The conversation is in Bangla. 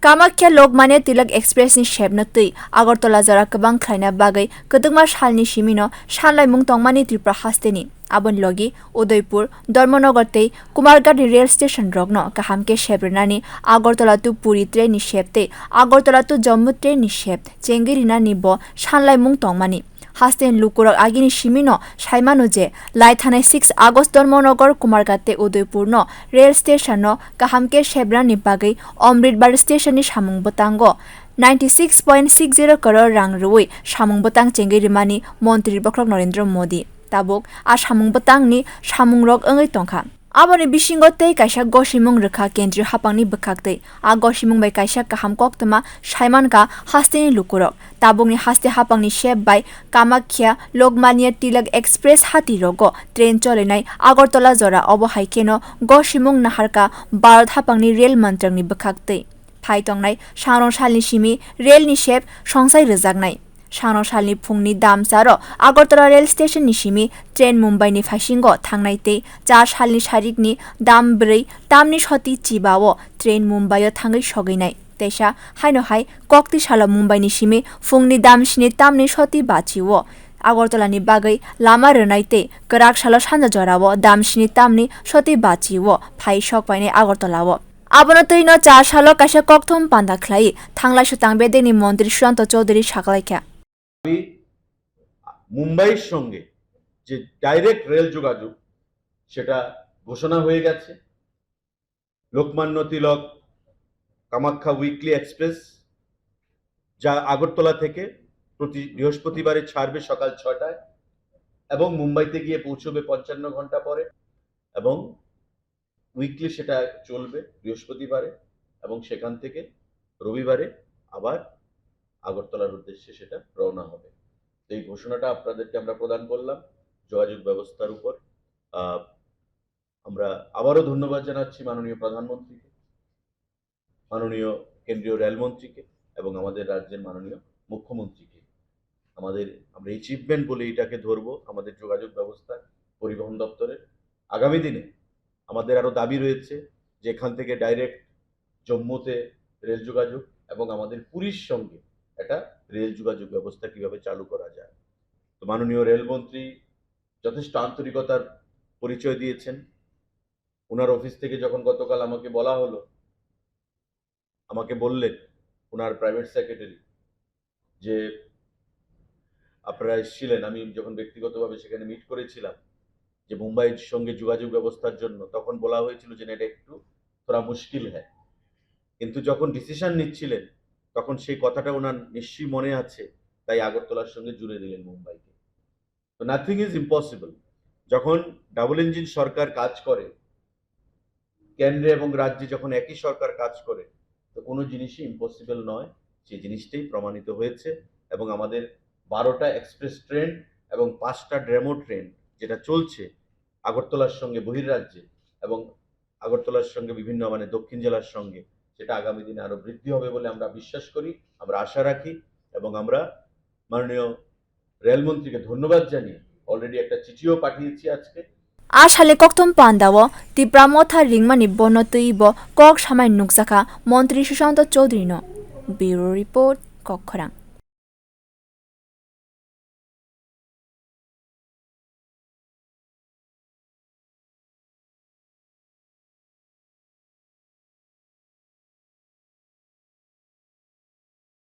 Kamakhya-Lokmanya Tilak Express ni shebna tui Agartala jora kwbang khlaina bagai kwtungma salni simino sanlai mwng tongmani Tripura hasteni abon logi Udaipur Dharmanagar tei Kumarghat ni rail station rogno kahamke shebrnani Agartala tu Puri train ni shebte Agartala tu Jammu train ni sheb chengirina ni bo sanlai mwng tongmani hasteni lokurok agini simino saimano je lai thanai 6 August Dharmanagar Kumarghat tei Udaipur no rail station no kahamke shebrani bagai Amritbar station ni samung botango 96.60 crore rang ruwi samung botang chengirimani Montri Bwkhak Narendra Modi Tabuk a samung botang ni samung rok ongai tongkha aboni bisingo tei kaisa gosi mwng rwkha kendriya hapang ni bwkhak tei a gosi mwng bai kaisa kaham koktoma saiman ka hasteni lokurok Tabuk ni haste hapang ni sheb bai Kamakhya-Lokmanya Tilak Express hati rogo train cholenai Agartala jora obo haikeno gosi mwng nahar ka Bharat hapang ni rail mantrak ni bwkhak tei phai tongnai sangrong salni simi rail ni sheb songsai rwjaknai sangrong salni phungni damsaro Agartala rail station ni simi train Mumbai ni phasingo thangnai tei 4 salni sarik ni dam 4 tamni soti chibao train Mumbai o thangai sogainai teisa haino hai kokti sala Mumbai ni simi phungni dam sini tamni soti bachiwo Agartala ni bagai lama rwnai tei kwrak sala sanja jorao dam sini tamni soti bachiwo phai sokpainai Agartalao abono tৈनो 4 salo kaisa kokthom panda khlai thanglai sutang bedeni মন্ত্রী সুশান্ত চৌধুরী সাকলাইখা মুম্বাইয়ের সঙ্গে যে ডাইরেক্ট রেল যোগাযোগ সেটা ঘোষণা হয়ে গেছে লোকমান্য তিলক কামাখ্যা উইকলি এক্সপ্রেস যা আগরতলা থেকে প্রতি বৃহস্পতিবারে ছাড়বে সকাল 6টায় এবং মুম্বাইতে গিয়ে পৌঁছবে 55 ঘন্টা পরে এবং উইকলি সেটা চলবে বৃহস্পতিবারে এবং সেখান থেকে রবিবারে আবার আগরতলার উদ্দেশ্যে সেটা রওনা হবে এই ঘোষণাটা আপনাদেরকে আমরা প্রদান করলাম যোগাযোগ ব্যবস্থার উপর আমরা আবারও ধন্যবাদ জানাচ্ছি মাননীয় প্রধানমন্ত্রীকে মাননীয় কেন্দ্রীয় রেলমন্ত্রীকে এবং আমাদের রাজ্যের মাননীয় মুখ্যমন্ত্রীকে আমরা অ্যাচিভমেন্ট বলে এটাকে ধরবো আমাদের যোগাযোগ ব্যবস্থা পরিবহন দপ্তরের আগামী দিনে আমাদের আরো দাবি রয়েছে যে এখান থেকে ডাইরেক্ট জম্মুতে রেল যোগাযোগ এবং আমাদের পুরীর সঙ্গে একটা রেল যোগাযোগ ব্যবস্থা কিভাবে চালু করা যায় তো মাননীয় রেলমন্ত্রী যথেষ্ট আন্তরিকতার পরিচয় দিয়েছেন ওনার অফিস থেকে যখন গতকাল আমাকে বলা হলো আমাকে বললেন ওনার প্রাইভেট সেক্রেটারি যে আপনারা এসেছিলেন আমি যখন ব্যক্তিগতভাবে সেখানে মিট করেছিলাম যে মুম্বাইয়ের সঙ্গে যোগাযোগ ব্যবস্থার জন্য তখন বলা হয়েছিল যে এটা একটু থোড়া মুশকিল হয় কিন্তু যখন ডিসিশন নিচ্ছিলেন তখন সেই কথাটা ওনার নিশ্চয়ই মনে আছে তাই আগরতলার সঙ্গে জুড়ে দিলেন মুম্বাইকে তো নাথিং ইজ ইম্পসিবল যখন ডাবল ইঞ্জিন সরকার কাজ করে কেন্দ্রে এবং রাজ্যে যখন একই সরকার কাজ করে তো কোনো জিনিসই ইম্পসিবল নয় সেই জিনিসটাই প্রমাণিত হয়েছে এবং আমাদের 12টা এক্সপ্রেস ট্রেন এবং 5টা ডেমো ট্রেন যেটা চলছে আগরতলার সঙ্গে বহির্রাজ্যে এবং আগরতলার সঙ্গে বিভিন্ন দক্ষিণ জেলার সঙ্গে সেটা আগামী দিনে আরো বৃদ্ধি হবে বলে আমরা বিশ্বাস করি আমরা আশা রাখি এবং আমরা মাননীয় রেলমন্ত্রীকে ধন্যবাদ জানিয়ে অলরেডি একটা চিঠিও পাঠিয়েছি আজকে আশালে kokthom pandawo Tripura motha ringmani bono tuibo kok samai nukjaka মন্ত্রী Sushant Chowdhury no bureau report kokkhorang